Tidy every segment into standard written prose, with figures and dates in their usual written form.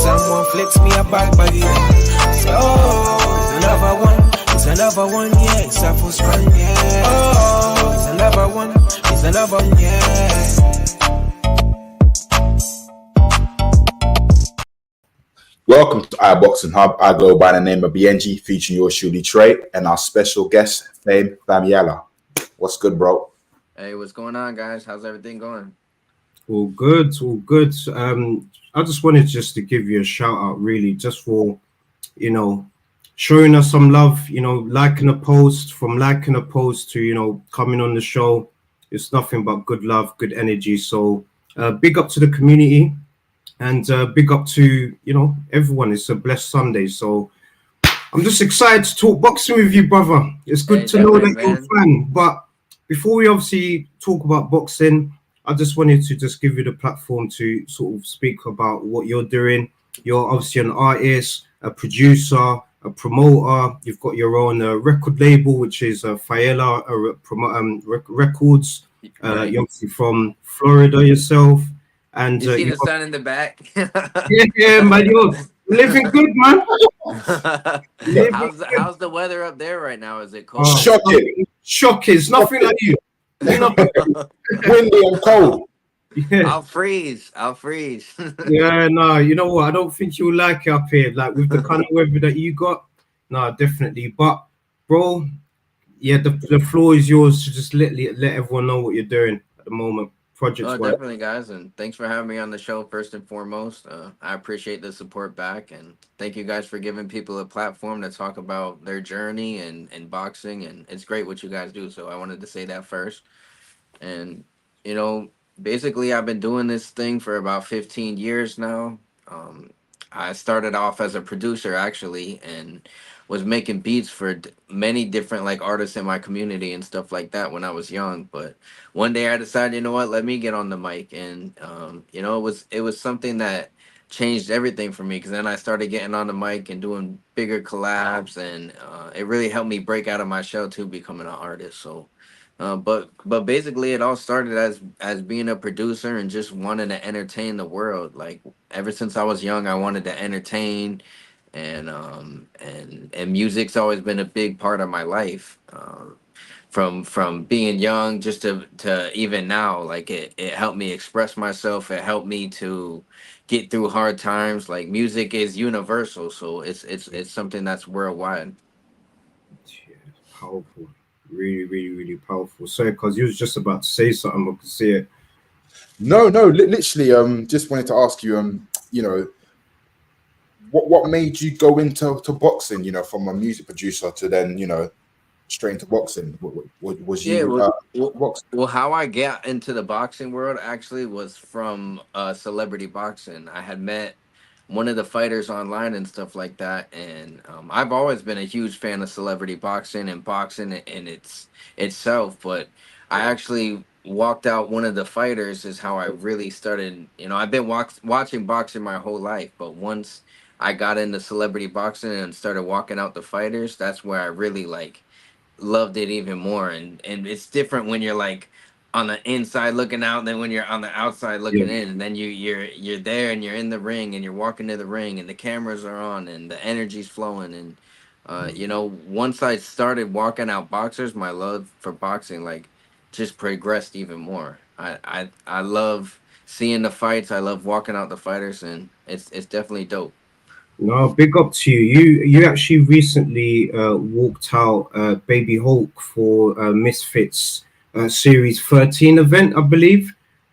Someone flips me a bad body. Oh, it's another one, yeah. It's a first one, yeah. Oh, it's another one, yeah. Welcome to iBoxingHub. I go by the name of Biyenge, featuring yours Truly Tre, and our special guest, Faiella. What's good, bro? Hey, what's going on, guys? How's everything going? All good, all good. I just wanted just to give you a shout out, really, just for, showing us some love, liking a post, from liking a post to, coming on the show. It's nothing but good love, good energy. So big up to the community and big up to, everyone. It's a blessed Sunday. So I'm just excited to talk boxing with you, brother. It's good to know that you're a fan. But before we obviously talk about boxing, I just wanted to just give you the platform to sort of speak about what you're doing. You're obviously an artist, a producer, a promoter. You've got your own record label, which is Faiella Records. You're obviously from Florida yourself. And you see the sun in the back? yeah, man, you're living good, man. How's the weather up there right now? Is it cold? Shocking. It's nothing like you. Windy and cold. Yeah. I'll freeze. Yeah, no, you know what? I don't think you'll like it up here, like with the kind of weather that you got. No, definitely. But, bro, yeah, the floor is yours to just let everyone know what you're doing at the moment. Definitely, guys, and thanks for having me on the show. First and foremost, I appreciate the support back, and thank you guys for giving people a platform to talk about their journey and boxing, and it's great what you guys do. So I wanted to say that first. And basically, I've been doing this thing for about 15 years now. I started off as a producer, actually, and was making beats for many different artists in my community and stuff like that when I was young. But one day I decided, let me get on the mic, and it was something that changed everything for me, because then I started getting on the mic and doing bigger collabs, and it really helped me break out of my shell too, becoming an artist. So but basically it all started as being a producer and just wanting to entertain the world. Like, ever since I was young, I wanted to entertain, and music's always been a big part of my life, from being young just to even now. Like, it helped me express myself. It helped me to get through hard times. Like, music is universal, so it's something that's worldwide. Yeah, powerful. Really, really, really powerful. Sorry, because you was just about to say something. I could see it. No, literally. Just wanted to ask you, what made you go into boxing? From a music producer to then, straight into boxing. Was you? Well, how I got into the boxing world actually was from celebrity boxing. I had met one of the fighters online and stuff like that, and I've always been a huge fan of celebrity boxing and boxing in itself. But I actually walked out one of the fighters is how I really started. I've been watching boxing my whole life, but once I got into celebrity boxing and started walking out the fighters, that's where I really loved it even more. And it's different when you're on the inside looking out than when you're on the outside looking in. And then you're there and you're in the ring and you're walking to the ring and the cameras are on and the energy's flowing. And once I started walking out boxers, my love for boxing just progressed even more. I love seeing the fights. I love walking out the fighters, and it's definitely dope. No, big up to you. You actually recently walked out Baby Hulk for Misfits Series 13 event, I believe.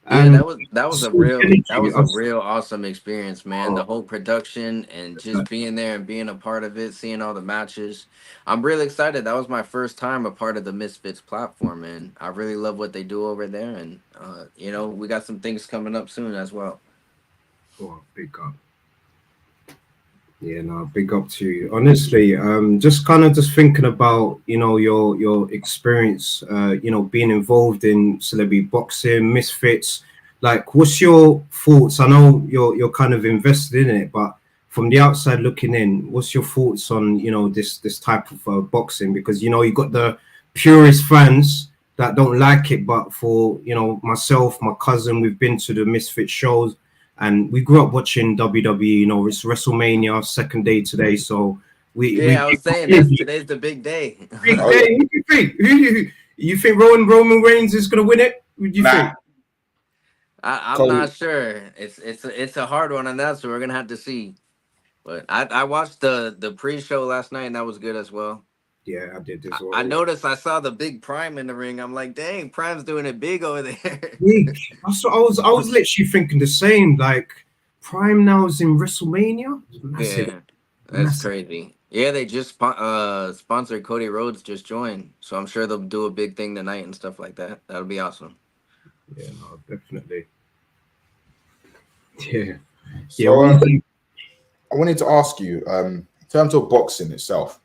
Yeah, that was a real awesome experience, man. The whole production and just being there and being a part of it, seeing all the matches. I'm really excited. That was my first time a part of the Misfits platform, and I really love what they do over there. And we got some things coming up soon as well. Oh, big up. Yeah, no, big up to you. Honestly, just thinking about, your experience, being involved in celebrity boxing, Misfits. What's your thoughts? I know you're kind of invested in it, but from the outside looking in, what's your thoughts on, this type of boxing? Because, you got the purist fans that don't like it, but for, myself, my cousin, we've been to the Misfit shows. And we grew up watching WWE. You know, it's WrestleMania second day today, so we Yeah, I was saying big today's the big day. day. Oh, yeah. Who do you think? You think Roman Reigns is gonna win it? Who do you think? Nah, I'm Cody. not sure. It's a hard one on that, so we're gonna have to see. But I watched the pre-show last night, and that was good as well. Yeah, I did as I well. noticed I saw the big Prime in the ring. I'm like, dang, Prime's doing it big over there. Big. I was literally thinking the same. Like Prime now is in WrestleMania. Massive, Yeah, that's massive. crazy. Yeah, they just sponsored Cody Rhodes just joined, so I'm sure they'll do a big thing tonight and stuff like that. That'll be awesome. Yeah, no, definitely. Yeah, yeah. So I wanted to ask you, in terms of boxing itself,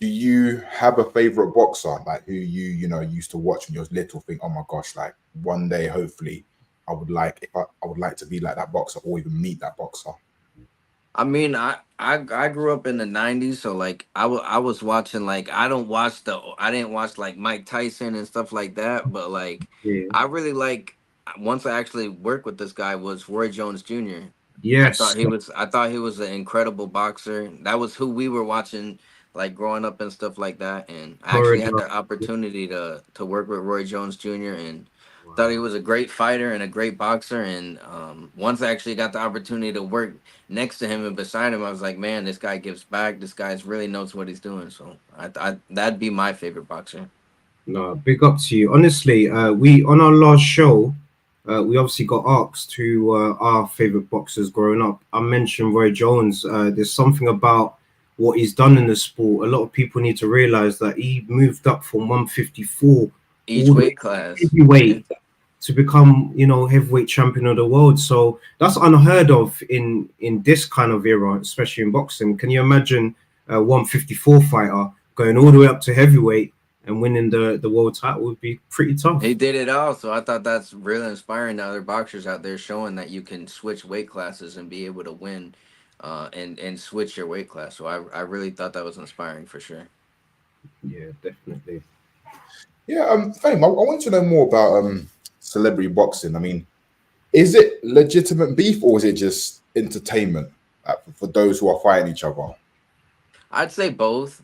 do you have a favorite boxer, like who you know used to watch when you was little? Think, oh my gosh, like one day, hopefully, I would like to be like that boxer, or even meet that boxer. I mean, I grew up in the '90s, so like I was watching like I didn't watch like Mike Tyson and stuff like that, but like Yeah. I really like once I actually worked with this guy was Roy Jones Jr. Yes. I thought he was an incredible boxer. That was who we were watching like growing up and stuff like that. And I actually had Corridor. the opportunity to work with Roy Jones Jr. and thought he Wow. was a great fighter and a great boxer. And once I actually got the opportunity to work next to him and beside him, I was like, man, this guy gives back. This guy really knows what he's doing. So that'd be my favorite boxer. No, big up to you. Honestly, we on our last show, we obviously got asked who our favorite boxers growing up. I mentioned Roy Jones. There's something about what he's done in the sport. A lot of people need to realize that he moved up from 154 Each all the way weight to class. heavyweight to become, you know, heavyweight champion of the world. So that's unheard of in this kind of era, especially in boxing. Can you imagine a 154 fighter going all the way up to heavyweight and winning the world title? Would be pretty tough. He did it all, so I thought that's really inspiring to other boxers out there, showing that you can switch weight classes and be able to win, and switch your weight class. So I really thought that was inspiring for sure. Yeah, definitely. Yeah, Fame, I want to know more about celebrity boxing. I mean, is it legitimate beef or is it just entertainment for those who are fighting each other? I'd say both,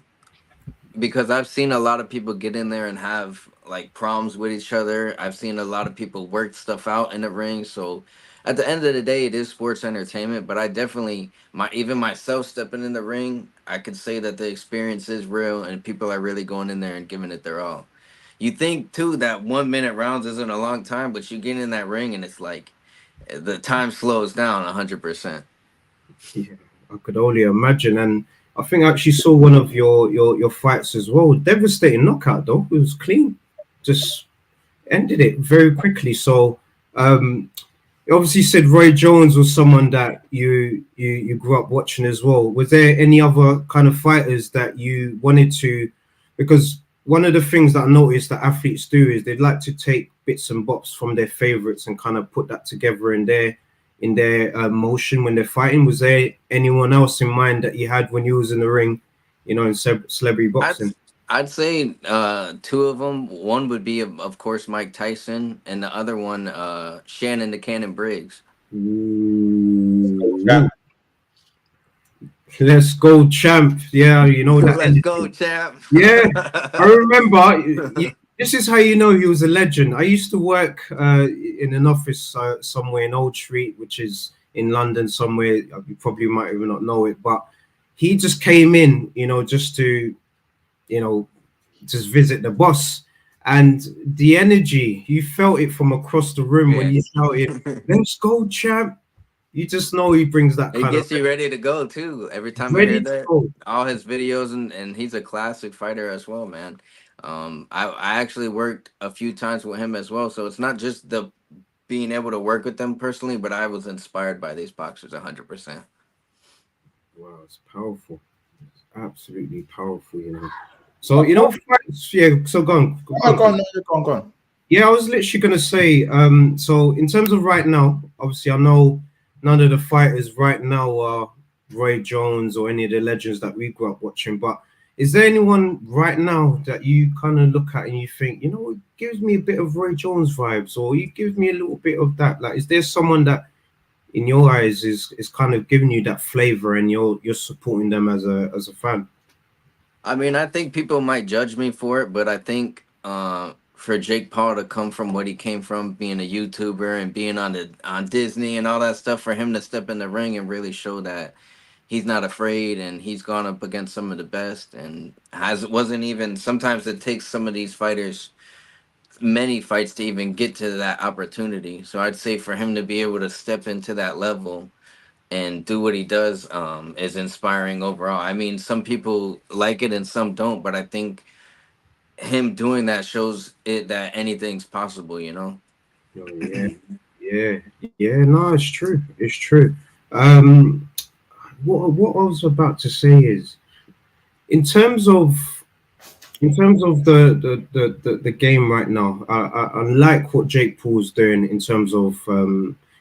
because I've seen a lot of people get in there and have like problems with each other. I've seen a lot of people work stuff out in the ring. So at the end of the day, it is sports entertainment. But I definitely even myself stepping in the ring, I could say that the experience is real and people are really going in there and giving it their all. You think too that 1 minute rounds isn't a long time, but you get in that ring and it's like the time slows down 100%. Yeah, I could only imagine. And I think I actually saw one of your fights as well. Devastating knockout though. It was clean. Just ended it very quickly. So you obviously said Roy Jones was someone that you grew up watching as well. Was there any other kind of fighters that you wanted to? Because one of the things that I noticed that athletes do is they'd like to take bits and bops from their favorites and kind of put that together in their motion when they're fighting. Was there anyone else in mind that you had when you was in the ring, you know, in celebrity boxing? I'd say two of them. One would be, of course, Mike Tyson, and the other one, Shannon the Cannon Briggs. Ooh. Let's go, champ. Yeah, you know that. Let's go, champ. Yeah, I remember. This is how you know he was a legend. I used to work in an office somewhere in Old Street, which is in London somewhere. You probably might even not know it, but he just came in, you know, just to, you know, just visit the boss. And the energy, you felt it from across the room when you shouted, "Let's go, champ." You just know he brings that It kind gets of you ready to go too. Every time I ready hear to that, go. all his videos and he's a classic fighter as well, man. I actually worked a few times with him as well, so it's not just the being able to work with them personally, but I was inspired by these boxers 100%. Wow, it's powerful. It's absolutely powerful, you know. So you know, yeah. So go on. Go on. Yeah, I was literally gonna say. So in terms of right now, obviously, I know none of the fighters right now are Roy Jones or any of the legends that we grew up watching. But is there anyone right now that you kind of look at and you think, you know, it gives me a bit of Roy Jones vibes, or you give me a little bit of that? Like, is there someone that in your eyes is kind of giving you that flavor, and you're supporting them as a fan? I mean, I think people might judge me for it, but I think for Jake Paul to come from what he came from, being a YouTuber and being on Disney and all that stuff, for him to step in the ring and really show that he's not afraid, and he's gone up against some of the best, and has wasn't even, sometimes it takes some of these fighters many fights to even get to that opportunity. So I'd say for him to be able to step into that level and do what he does is inspiring overall. I mean, some people like it and some don't, but I think him doing that shows it that anything's possible, you know? Oh, yeah, yeah, yeah. No, it's true. It's true. Um, what I was about to say is, in terms of the game right now, I like what Jake Paul's doing in terms of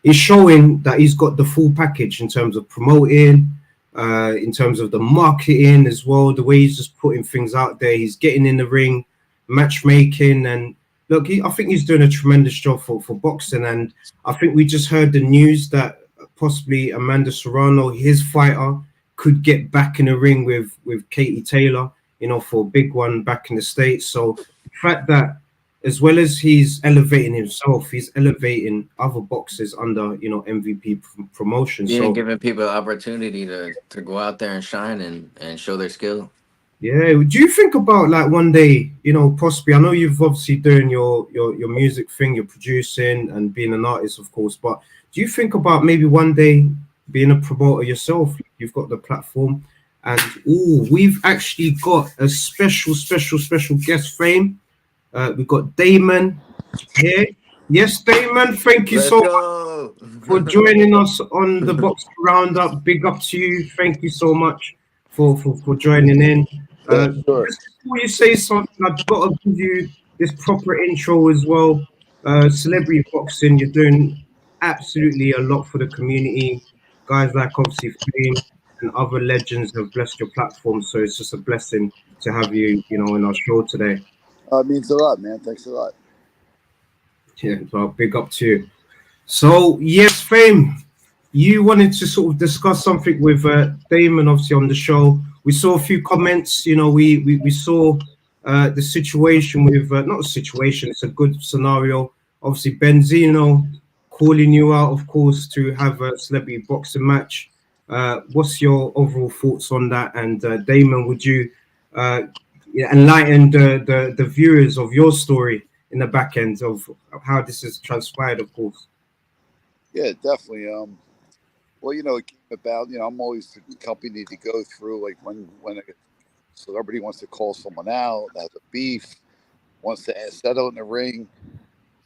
he's showing that he's got the full package in terms of promoting, in terms of the marketing as well. The way he's just putting things out there, he's getting in the ring, matchmaking, and look, I think he's doing a tremendous job for boxing. And I think we just heard the news that possibly Amanda Serrano, his fighter, could get back in the ring with Katie Taylor, you know, for a big one back in the States. So the fact that as well as he's elevating himself, he's elevating other boxers under, you know, MVP promotion. Yeah, and So giving people the opportunity to go out there and shine and show their skill. yeah, do you think about like one day, you know, possibly? I know you've obviously doing your music thing, you're producing and being an artist, of course. But do you think about maybe one day being a promoter yourself? You've got the platform, and oh, we've actually got a special guest frame. We've got Damon here. Yes, Damon. Thank you Let's so much go. for joining us on the Box Roundup. Big up to you. Thank you so much for joining in. Yeah, sure. Just before you say something, I've got to give you this proper intro as well. Celebrity boxing, you're doing absolutely a lot for the community. Guys like obviously Fame and other legends have blessed your platform, so it's just a blessing to have you, you know, in our show today. It means a lot, man. Thanks a lot. Yeah, so big up to you. So yes, Fame, you wanted to sort of discuss something with Damon, obviously on the show. We saw a few comments. You know, we saw the situation with not a situation. It's a good scenario. Obviously, Benzino calling you out, of course, to have a celebrity boxing match. What's your overall thoughts on that? And Damon, would you enlighten the viewers of your story in the back end of how this has transpired, of course? Yeah, definitely. Well, it came about. I'm always the company to go through, like when a celebrity wants to call someone out, has a beef, wants to settle in the ring.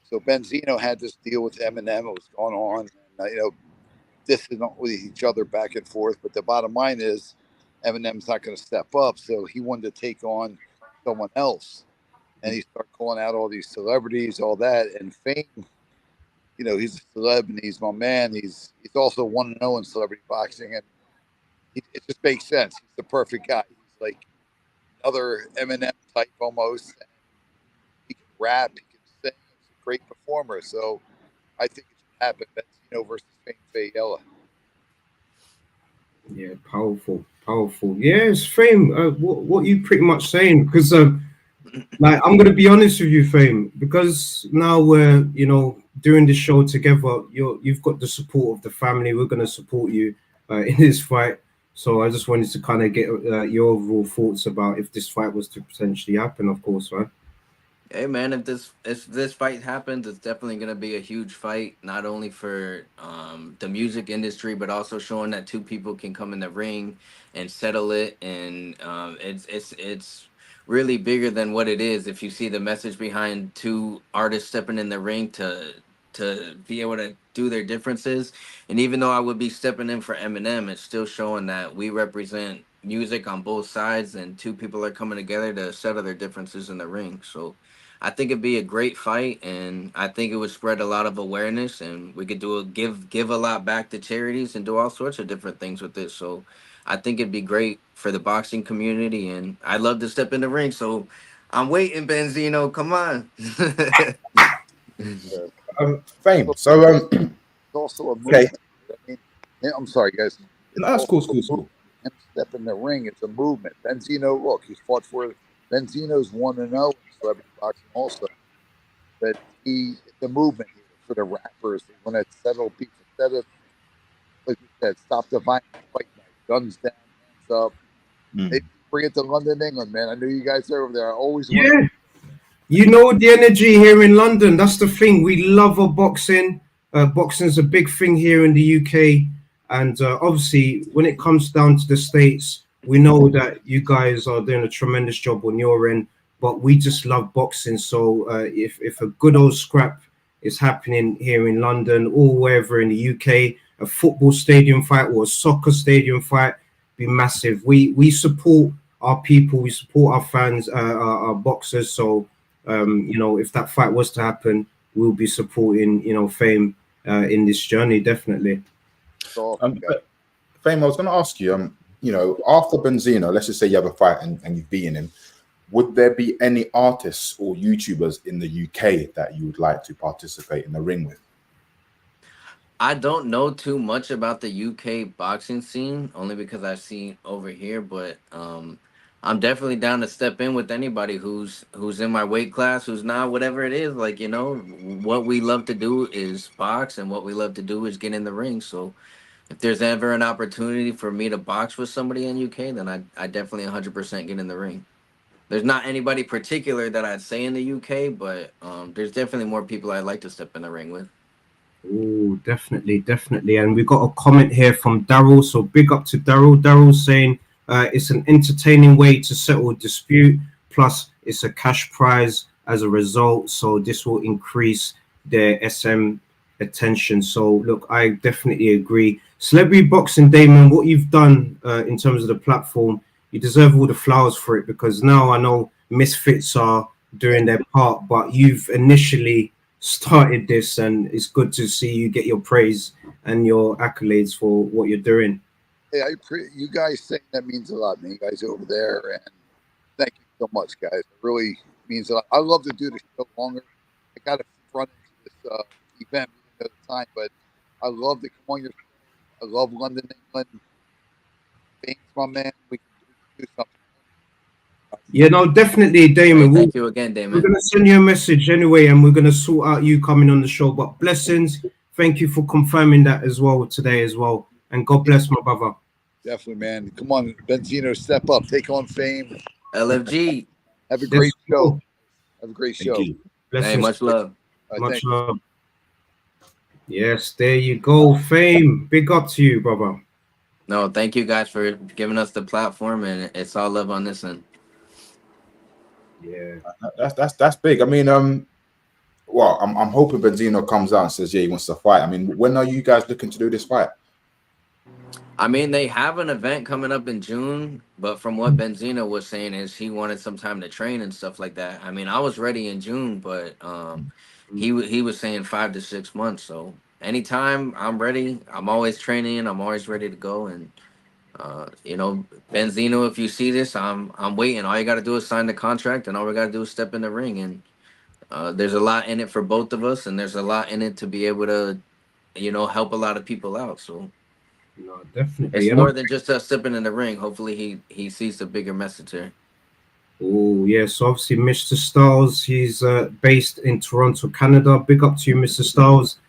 So Benzino had this deal with Eminem. It was going on, and dissing with each other back and forth. But the bottom line is, Eminem's not going to step up, so he wanted to take on someone else, and he started calling out all these celebrities, all that, and Fame. He's a celeb and he's my man. He's also 1-0 in celebrity boxing, and it just makes sense. He's the perfect guy. He's like another Eminem type almost. And he can rap, he can sing. He's a great performer. So I think it should happen. Benzino versus Faiella. Yeah, powerful. Yes, Fame. What you pretty much saying? Because like I'm gonna be honest with you, Fame, because now we're doing this show together. You've got the support of the family. We're gonna support you in this fight. So I just wanted to kind of get your overall thoughts about if this fight was to potentially happen, of course, right? Hey man, if this fight happens, it's definitely gonna be a huge fight, not only for the music industry, but also showing that two people can come in the ring and settle it, and it's really bigger than what it is. If you see the message behind two artists stepping in the ring to be able to do their differences, and even though I would be stepping in for Eminem, it's still showing that we represent music on both sides, and two people are coming together to settle their differences in the ring. So I think it'd be a great fight, and I think it would spread a lot of awareness, and we could give a lot back to charities and do all sorts of different things with this. So I think it'd be great for the boxing community, and I'd love to step in the ring. So I'm waiting, Benzino. Come on. Yeah. Fame. So It's also a okay. movement. I mean, I'm sorry, guys. It's No, that's all cool, a cool, movement. cool. Him step in the ring, it's a movement. Benzino, look, he's fought for Benzino's 1-0 in celebrity boxing also. But it's a movement here for the rappers. They want to settle people instead of, like you said, stop the violent fight night, guns down, hands up. Maybe bring it to London, England, man. I know you guys are over there. I always want Yeah. You know the energy here in London. That's the thing. We love our boxing. Boxing's a big thing here in the UK, and obviously, when it comes down to the States, we know that you guys are doing a tremendous job on your end. But we just love boxing. So if a good old scrap is happening here in London or wherever in the UK, a football stadium fight or a soccer stadium fight, be massive. We support our people. We support our fans, our boxers. So you know, if that fight was to happen, we'll be supporting, you know, Fame in this journey, definitely. to. Fame, I was going to ask you, you know, after Benzino, let's just say you have a fight and you've beaten him, would there be any artists or YouTubers in the UK that you would like to participate in the ring with? I don't know too much about the UK boxing scene, only because I've seen over here. But I'm definitely down to step in with anybody who's in my weight class, who's not, whatever it is. Like, you know, what we love to do is box, and what we love to do is get in the ring. So if there's ever an opportunity for me to box with somebody in UK, then I definitely 100% get in the ring. There's not anybody particular that I'd say in the UK, but there's definitely more people I'd like to step in the ring with. Oh, definitely, definitely. And we got a comment here from Daryl. So big up to Daryl. Daryl's saying it's an entertaining way to settle a dispute. Plus, it's a cash prize as a result. So this will increase their SM attention. So look, I definitely agree. Celebrity boxing, Damon, what you've done in terms of the platform, you deserve all the flowers for it, because now I know misfits are doing their part, but you've initially started this, and it's good to see you get your praise and your accolades for what you're doing. Hey, you guys saying that means a lot, man. You guys over there, and thank you so much, guys. It really means a lot. I love to do the show longer. I got to run into this event. We didn't know the time, but I love to come on your show. I love London, England. Thanks, my man. We can do something. Yeah, no, definitely, Damon. Hey, thank you again, We're Damon. gonna send you a message anyway, and we're gonna sort out you coming on the show. But blessings, thank you for confirming that as well today as well, and God bless my brother. Definitely, man. Come on, Benzino, step up, take on Fame. LFG. Have a great Let's show. go. Have a great Thank show. you. Hey, Blessings, much love. much love. Yes, there you go, Fame. Big up to you, brother. No, thank you guys for giving us the platform, and it's all love on this end. Yeah, That's big. I mean, well, I'm hoping Benzino comes out and says, yeah, he wants to fight. I mean, when are you guys looking to do this fight? I mean, they have an event coming up in June, but from what Benzino was saying is he wanted some time to train and stuff like that. I mean, I was ready in June, but he was saying 5 to 6 months. So anytime I'm ready, I'm always training. I'm always ready to go. And you know, Benzino, if you see this, I'm waiting. All you got to do is sign the contract, and all we got to do is step in the ring. And there's a lot in it for both of us, and there's a lot in it to be able to, you know, help a lot of people out. So. no, definitely. It's more than just us stepping in the ring. Hopefully, he sees the bigger message here. Oh, yes. Obviously, Mr. Styles, he's based in Toronto, Canada. Big up to you, Mr. Styles.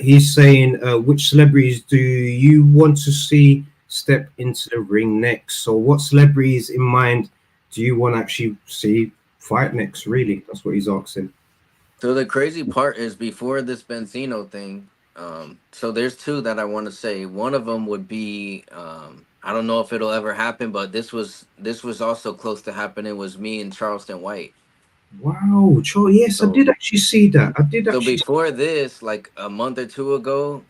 He's saying, which celebrities do you want to see step into the ring next? So, what celebrities in mind do you want to actually see fight next? Really, that's what he's asking. So the crazy part is before this Benzino thing. So there's two that I want to say. One of them would be I don't know if it'll ever happen, but this was also close to happening. Was me and Charleston White. Wow, Joe. Yes, I So did actually see that. I did So actually. before this, like a month or two ago,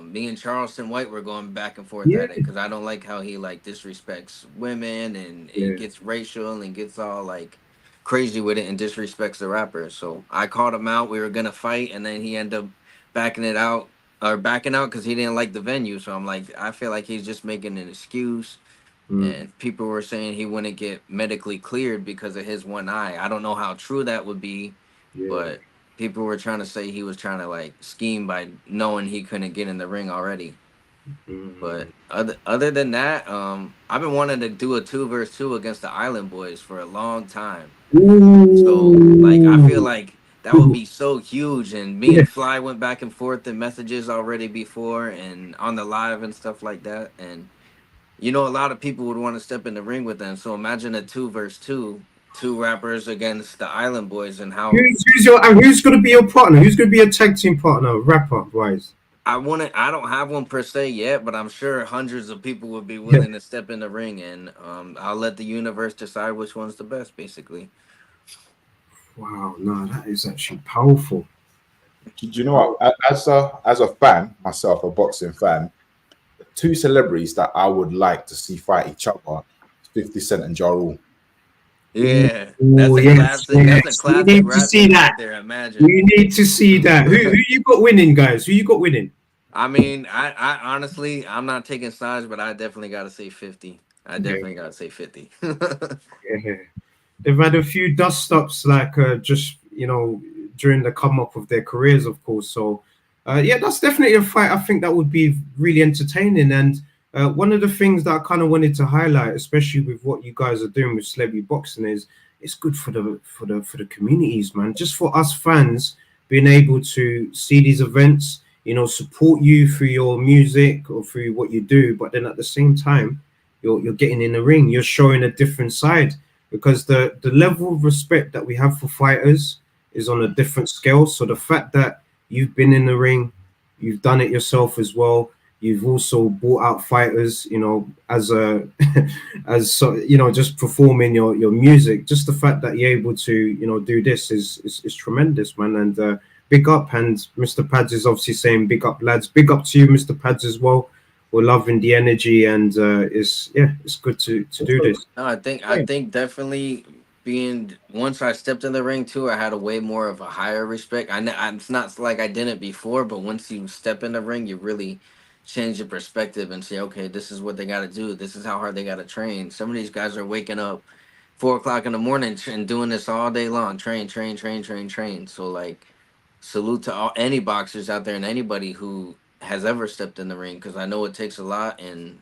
me and Charleston White were going back and forth Yeah, at it because I don't like how he like disrespects women and he yeah, gets racial and gets all like crazy with it and disrespects the rappers. So I called him out. We were gonna fight, and then he ended up backing it out or backing out because he didn't like the venue. So I'm like, I feel like he's just making an excuse. mm, And people were saying he wouldn't get medically cleared because of his one eye. I don't know how true that would be, yeah. but people were trying to say he was trying to like scheme by knowing he couldn't get in the ring already. But other than that, I've been wanting to do a 2 versus 2 against the Island Boys for a long time. So like I feel Ooh. like that would be so huge. And me Yeah. and Fly went back and forth in messages already before and on the live and stuff like that. And a lot of people would want to step in the ring with them. So imagine a 2 versus 2, two rappers against the Island Boys, and how Who's going to be your partner? Who's going to be your tag team partner, rapper wise? I don't have one per se yet, but I'm sure hundreds of people would be Yeah. willing to step in the ring, and I'll let the universe decide which one's the best, basically. Wow, no, that is actually powerful. Do you know what? As a fan myself, a boxing fan, two celebrities that I would like to see fight each other: 50 Cent and Ja Rule. Yeah, that's Oh a yes, classic. That's a yes. We classic need to rap see thing right that. there. Imagine. We need to see that. Who you got winning, guys? Who you got winning? I mean, I honestly, I'm not taking sides, but I definitely got to say 50. I Yeah, definitely got to say 50. yeah. They've had a few dust ups, like just during the come up of their careers, of course. So, yeah, that's definitely a fight. I think that would be really entertaining. And one of the things that I kind of wanted to highlight, especially with what you guys are doing with celebrity boxing, is it's good for the communities, man. Just for us fans being able to see these events, support you through your music or through what you do, but then at the same time, you're getting in the ring. You're showing a different side because the level of respect that we have for fighters is on a different scale. So the fact that you've been in the ring, you've done it yourself as well. You've also brought out fighters, as a as so, just performing your music. Just the fact that you're able to, do this is tremendous, man. And big up. And Mr. Pads is obviously saying big up, lads. Big up to you, Mr. Pads, as well. We're loving the energy, and it's good to do this. No, I think definitely being once I stepped in the ring too, I had a way more of a higher respect. It's not like I didn't before, but once you step in the ring, you really change your perspective and say, okay, this is what they got to do. This is how hard they got to train. Some of these guys are waking up 4 o'clock in the morning and doing this all day long. Train, train, train, train, train. So like, salute to any boxers out there and anybody who has ever stepped in the ring because I know it takes a lot, and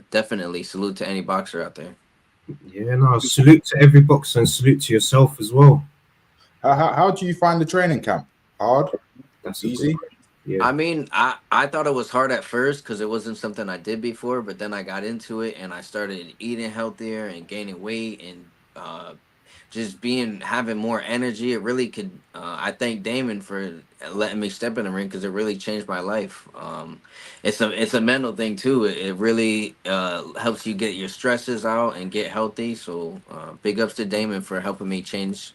definitely salute to any boxer out there. Yeah, no, salute to every boxer and salute to yourself as well. How do you find the training camp? Hard? That's a good Easy? one. Yeah. I mean, I thought it was hard at first because it wasn't something I did before, but then I got into it and I started eating healthier and gaining weight and just having more energy. It really could. I thank Damon for letting me step in the ring because it really changed my life. It's a mental thing too. It really helps you get your stresses out and get healthy. So big ups to Damon for helping me change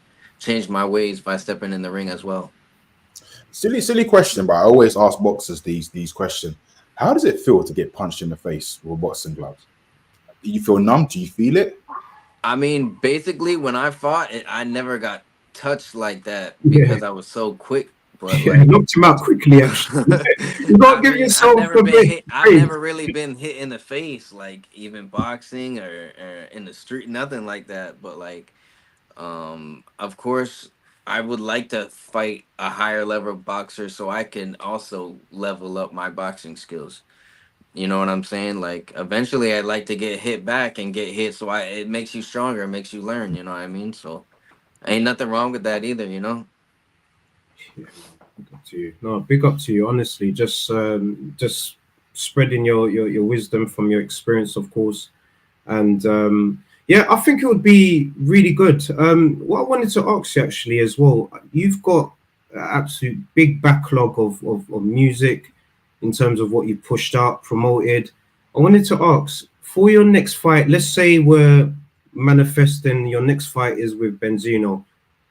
my ways by stepping in the ring as well. Silly question, but I always ask boxers these questions. How does it feel to get punched in the face with boxing gloves? Do you feel numb? Do you feel it? I mean, basically, when I fought, I never got touched like that Yeah. because I was so quick. But Yeah, like, knocked him out quickly, actually. You I gotta give mean, I've yourself never a been bit of hit. I've praise. never really been hit in the face, like even boxing or in the street, nothing like that. But like, of course, I would like to fight a higher level boxer so I can also level up my boxing skills. You know what I'm saying? Like eventually I'd like to get hit back and get hit so it makes you stronger, it makes you learn, you know what I mean? So ain't nothing wrong with that either, you know? Yeah, big up to you. No, big up to you. Honestly, just spreading your wisdom from your experience, of course. And yeah, I think it would be really good. What I wanted to ask you actually as well, you've got an absolute big backlog of music in terms of what you pushed out, promoted. I wanted to ask for your next fight, let's say we're manifesting your next fight is with Benzino.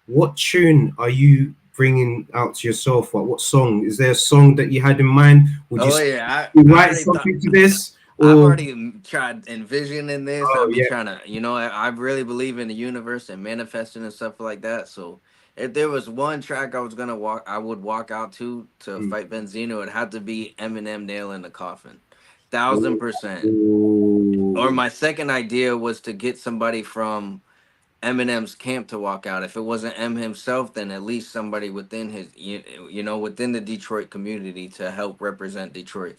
What tune are you bringing out to yourself? What song? Is there a song that you had in mind? Would you Oh yeah, I write already thought something to this? I've Or already tried envisioning this. oh I've been yeah. trying to, I really believe in the universe and manifesting and stuff like that. So if there was one track I would walk out to Mm. fight Benzino, it had to be Eminem Nail in the Coffin, 1000%. Or Ooh. my second idea was to get somebody from Eminem's camp to walk out. If it wasn't M himself, then at least somebody within within the Detroit community to help represent Detroit.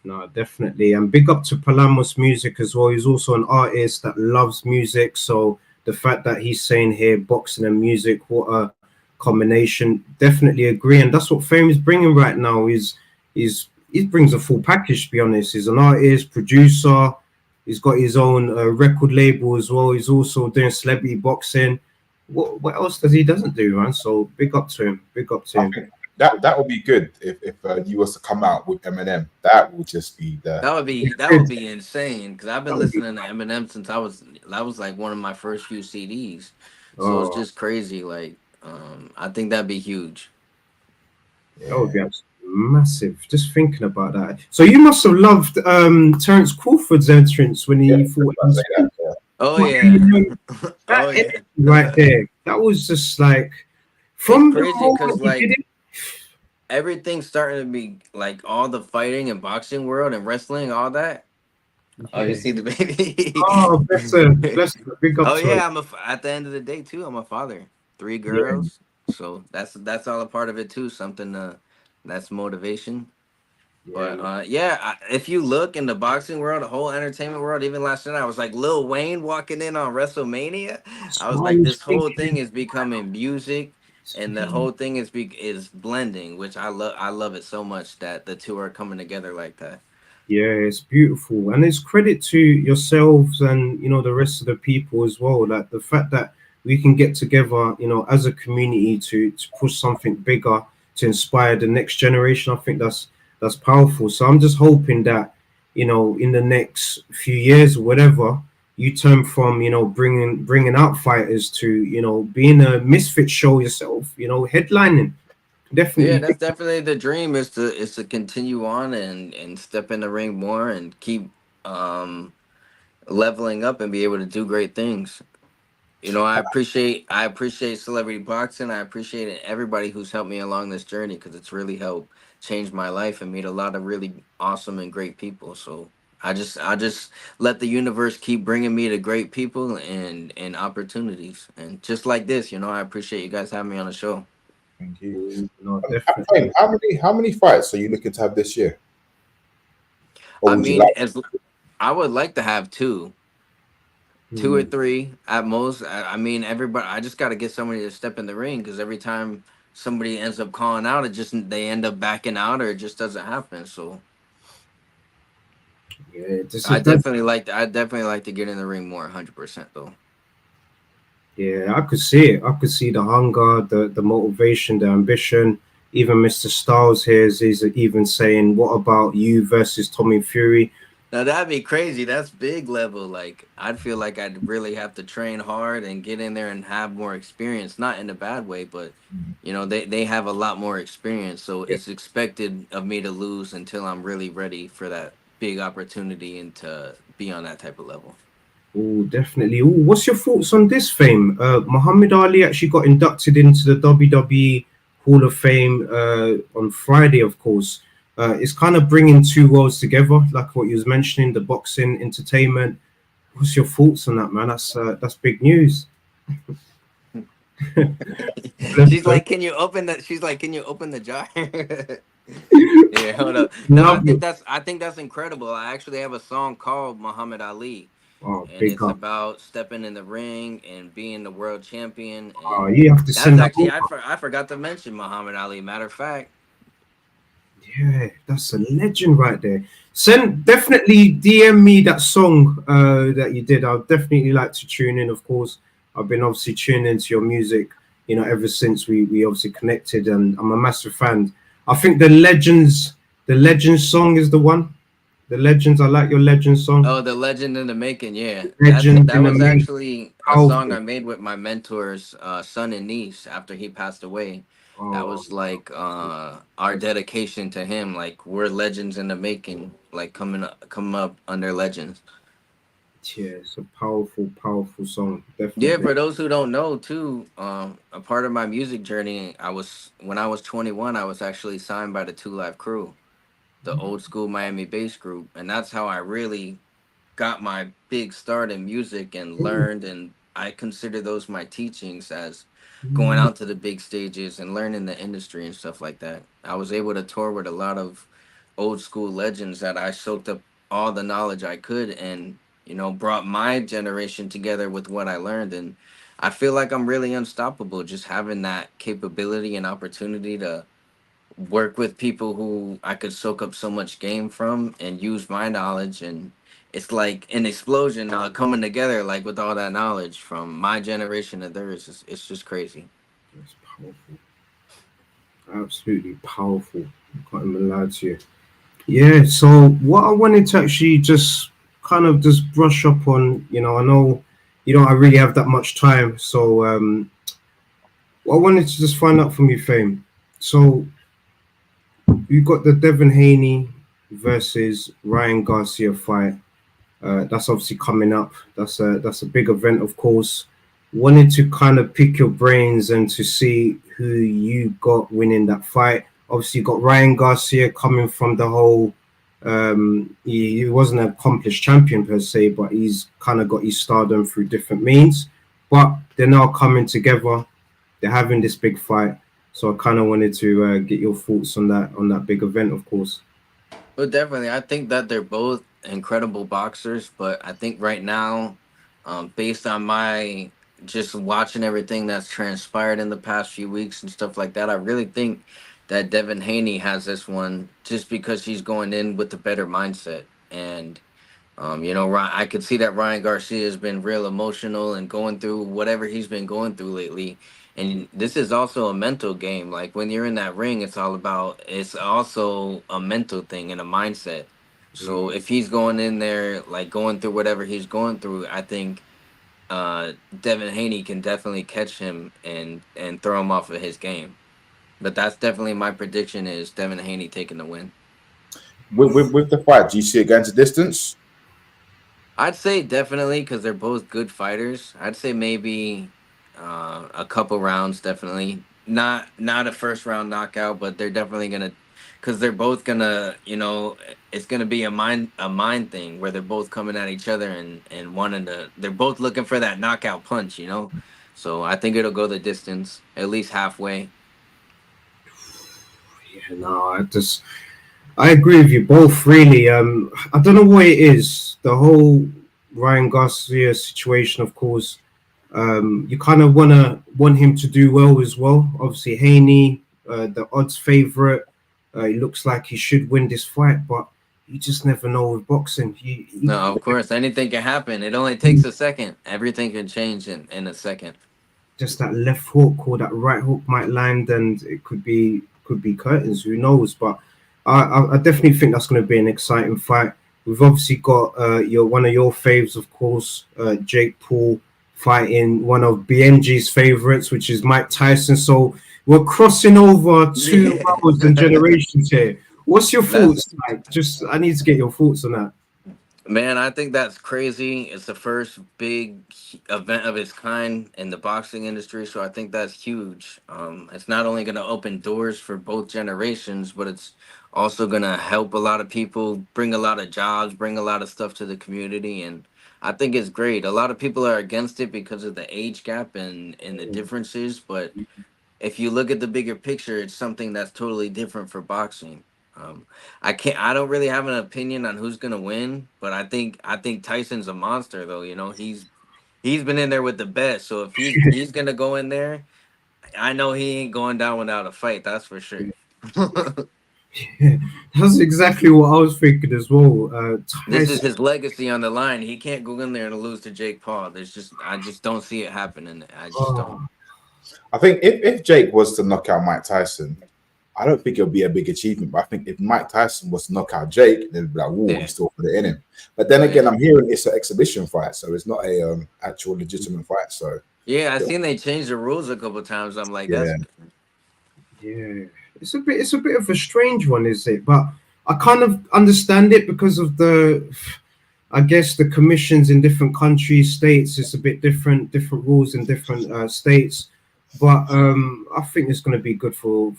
No, definitely. And big up to Palamos Music as well. He's also an artist that loves music. So the fact that he's saying here boxing and music, what a combination. Definitely agree. And that's what Fame is bringing right now. Is he brings a full package, to be honest. He's an artist, producer. He's got his own record label as well. He's also doing celebrity boxing. What else does he doesn't do, man? So big up to him. Big up to I him. think that would be good if you was to come out with Eminem. That would just be the That would be insane because I've been That would be listening to Eminem since that was like one of my first few CDs. So it's oh, just crazy. Like, I think that'd be huge. that would be yeah. absolutely massive. Just thinking about that. So you must have loved Terence Crawford's entrance when Yeah, he I was fought about to in say Spain. that. Yeah. Oh But yeah, that oh energy yeah. right there, that was just like It's from the crazy because moment he did like it. everything's starting to be like all the fighting and boxing world and wrestling, all that. Oh, you Yeah. see the baby. Oh, bless her, big up Oh to her. yeah, at the end of the day too. I'm a father, three Yeah, girls, so that's all a part of it too. Something that's motivation. yeah, But man. yeah, if you look in the boxing world, the whole entertainment world, even last night, I was like Lil Wayne walking in on WrestleMania. That's I was what I like, was this whole thing thinking. is becoming music, and the whole thing is blending, which I love. I love it so much that the two are coming together like that. Yeah, it's beautiful, and it's credit to yourselves and the rest of the people as well. Like the fact that we can get together, as a community to push something bigger to inspire the next generation. I think that's powerful. So I'm just hoping that in the next few years or whatever, you turn from bringing out fighters to being a misfit show yourself. Headlining Yeah, definitely. that's definitely the dream is to continue on and step in the ring more and keep um leveling up and be able to do great things. I appreciate celebrity boxing. I appreciate everybody who's helped me along this journey because it's really helped change my life and meet a lot of really awesome and great people. So I just let the universe keep bringing me to great people and opportunities. And just like this, I appreciate you guys having me on the show. Thank you. No, Wayne, definitely. how many fights are you looking to have this year, or I would you mean, like? as I would like to have two or Hmm. three at most. I mean, everybody. I just got to get somebody to step in the ring because every time somebody ends up calling out, it just they end up backing out or it just doesn't happen. So Yeah, this is that. I definitely like to get in the ring more, 100% though. Yeah, I could see it. I could see the hunger, the motivation, the ambition. Even Mr. Styles here is even saying, "What about you versus Tommy Fury?" Now that'd be crazy. That's big level. Like I'd feel like I'd really have to train hard and get in there and have more experience. Not in a bad way, but they have a lot more experience, so Yeah. it's expected of me to lose until I'm really ready for that big opportunity and to be on that type of level. Oh, definitely. Oh, what's your thoughts on this fame? Muhammad Ali actually got inducted into the WWE Hall of Fame on Friday, of course. It's kind of bringing two worlds together, like what you was mentioning, the boxing entertainment. What's your thoughts on that, man? That's big news. Bless She's her. like, "Can you open the?" She's like, "Can you open the jar?" Yeah, hold up. No, Love it. I think that's incredible. I actually have a song called Muhammad Ali, Oh, and big it's up. about stepping in the ring and being the world champion. Oh, And you have to that's send that actually over. I forgot to mention Muhammad Ali. Matter of fact, Yeah, that's a legend right there. Send definitely DM me that song that you did. I'd definitely like to tune in. Of course, I've been obviously tuning into your music, ever since we obviously connected, and I'm a massive fan. I think the Legends song is the one. The Legends. I like your Legends song. oh, the legend in the making. Yeah, Legends that in the was main. actually a song Powerful. I made with my mentor's son and niece after he passed away. That Oh, was like our that's dedication to him. Like we're legends in the making. Like come up under legends. yeah, it's a powerful, powerful song. Yeah, Definitely. for those who don't know, too, a part of my music journey, when I was 21, I was actually signed by the Two Live Crew, the old school Miami bass group, and that's how I really got my big start in music and learned. And I consider those my teachings as going Mm. out to the big stages and learning the industry and stuff like that. I was able to tour with a lot of old school legends that I soaked up all the knowledge I could, and brought my generation together with what I learned. And I feel like I'm really unstoppable just having that capability and opportunity to work with people who I could soak up so much game from and use my knowledge. And it's like an explosion coming together, like with all that knowledge from my generation to theirs. It's just crazy. That's powerful. Absolutely powerful. I can't even lie to you. Yeah, so what I wanted to actually just kind of just brush up on, I know you don't really have that much time. So what I wanted to just find out from you, Fame. So you got the Devin Haney versus Ryan Garcia fight. That's obviously coming up. That's a big event, of course. Wanted to kind of pick your brains and to see who you got winning that fight. Obviously, you got Ryan Garcia coming from the whole. He wasn't an accomplished champion per se, but he's kind of got his stardom through different means. But they're now coming together. They're having this big fight. So I kind of wanted to get your thoughts on that big event, of course. Well, definitely. I think that they're both incredible boxers, but I think right now, based on my just watching everything that's transpired in the past few weeks and stuff like that, I really think that Devin Haney has this one just because he's going in with a better mindset. And I could see that Ryan Garcia has been real emotional and going through whatever he's been going through lately. And this is also a mental game. Like when you're in that ring, it's also a mental thing and a mindset. So if he's going in there, like going through whatever he's going through, I think Devin Haney can definitely catch him and throw him off of his game. But that's definitely my prediction is Devin Haney taking the win. With the fight, do you see it going to distance? I'd say definitely because they're both good fighters. I'd say maybe a couple rounds, definitely. Not a first round knockout, but they're definitely gonna, because they're both gonna, it's gonna be a mind thing where they're both coming at each other and wanting to. They're both looking for that knockout punch. So I think it'll go the distance, at least halfway. Yeah, no, I agree with you both, really. I don't know what it is. The whole Ryan Garcia situation, of course. You kind of want him to do well as well. Obviously, Haney, the odds favorite. It looks like he should win this fight, but you just never know with boxing. No, of course, anything can happen. It only takes a second. Everything can change in a second. Just that left hook or that right hook might land, and it could be curtains. Who knows? But I definitely think that's going to be an exciting fight. We've obviously got one of your faves, of course, Jake Paul fighting one of Biyenge's favorites, which is Mike Tyson. So we're crossing over two worlds and generations here. What's your thoughts, Mike? I need to get your thoughts on that. Man, I think that's crazy. It's the first big event of its kind in the boxing industry, so I think that's huge. It's not only going to open doors for both generations, but it's also going to help a lot of people, bring a lot of jobs, bring a lot of stuff to the community, and I think it's great. A lot of people are against it because of the age gap and the differences, but if you look at the bigger picture, it's something that's totally different for boxing. I don't really have an opinion on who's gonna win, but I think Tyson's a monster though. He's been in there with the best. So if he's gonna go in there, I know he ain't going down without a fight. That's for sure. Yeah, that's exactly what I was thinking as well. This is his legacy on the line. He can't go in there and lose to Jake Paul. I just don't see it happening. I just don't. I think if Jake was to knock out Mike Tyson, I don't think it'll be a big achievement. But I think if Mike Tyson was to knock out Jake, they'd be like, "Whoa, he still put it in him." But then again, I'm hearing it's an exhibition fight, so it's not a actual legitimate fight. So yeah, I seen they changed the rules a couple of times. I'm like, yeah. It's a bit of a strange one, is it? But I kind of understand it because of I guess the commissions in different countries, states. It's a bit different rules in different states. But I think it's going to be good for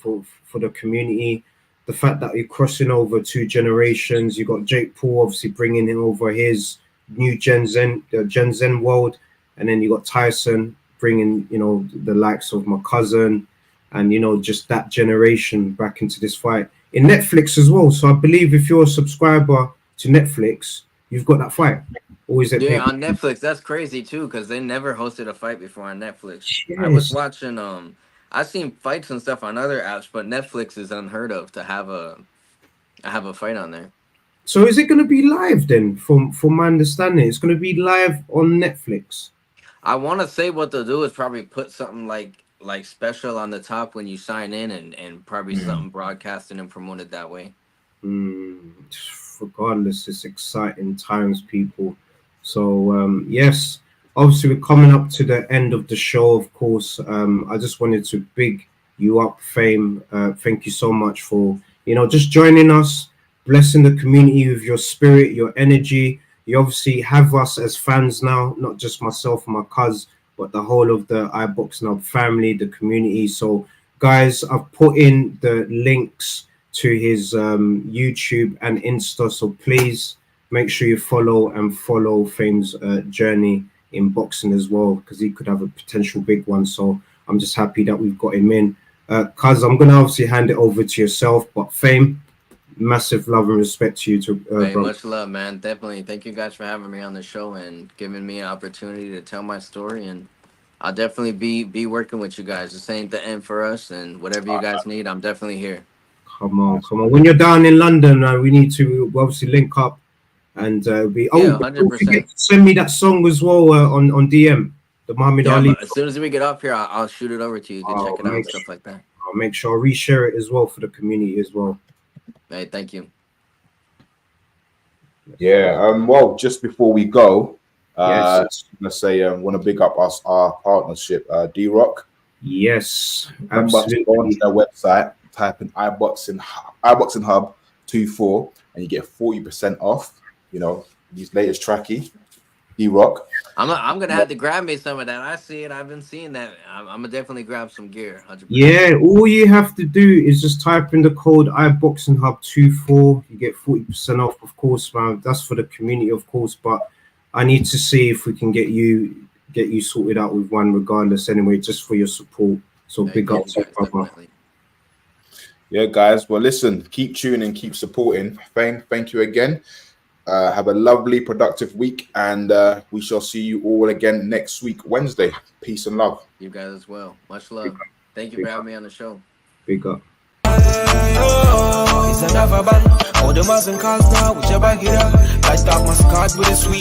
the community. The fact that you're crossing over two generations, you got Jake Paul obviously bringing in over his new Gen Zen world, and then you got Tyson bringing the likes of my cousin and just that generation back into this fight. in Netflix as well. So I believe if you're a subscriber to Netflix, you've got that fight. Or is it Yeah, pay? on Netflix. That's crazy too, because they never hosted a fight before on Netflix. I was Yes. watching I've seen fights and stuff on other apps, but Netflix is unheard of to have a fight on there. So is it going to be live then? From my understanding, it's going to be live on Netflix. I want to say what they'll do is probably put something like special on the top when you sign in, and probably something broadcasted and promoted that way. Regardless, it's exciting times, people. So yes, obviously we're coming up to the end of the show. Of course, I just wanted to big you up, Fame. Thank you so much for just joining us, blessing the community with your spirit, your energy. You obviously have us as fans now, not just myself and my cuz, but the whole of the iBoxingHub family, the community. So guys, I've put in the links to his YouTube and Insta, so please make sure you follow Fame's journey in boxing as well, because he could have a potential big one. So I'm just happy that we've got him in. Cuz I'm gonna obviously hand it over to yourself, but Fame, massive love and respect to you. Hey, much love, man. Definitely. Thank you guys for having me on the show and giving me an opportunity to tell my story. And I'll definitely be working with you guys. This ain't the end for us, and whatever you guys need, I'm definitely here. Come on. When you're down in London, we need to obviously link up and be. Yeah, Don't 100%. forget to send me that song as well on DM. The Muhammad Yeah, Ali. but as soon as we get off here, I'll shoot it over to you. You can check it out and stuff like that. I'll make sure I reshare it as well for the community as well. Hey, thank you. Yeah. Well, just before we go, Yes. let's say want to big up our partnership, D-Rock. Yes, Remember to absolutely. go onto their website, type in iBoxingHub 24, and you get 40% off. These latest tracky, D-Rock. I'm gonna have to grab me some of that. I see it. I've been seeing that. I'm gonna definitely grab some gear. 100%. Yeah, all you have to do is just type in the code iBoxingHub24. You get 40% off, of course, man. That's for the community, of course. But I need to see if we can get you sorted out with one, regardless. Anyway, just for your support. So Hey, big up yes, to you, brother. definitely. Yeah, guys. Well, listen, keep tuning, keep supporting. Fame, thank you again. Have a lovely, productive week, and we shall see you all again next week, Wednesday. Peace and love. You guys as well. Much love. Thank you for having me on the show. Big up. It's another band. All the mass and cars now, whichever get up. I start my card with a sweet.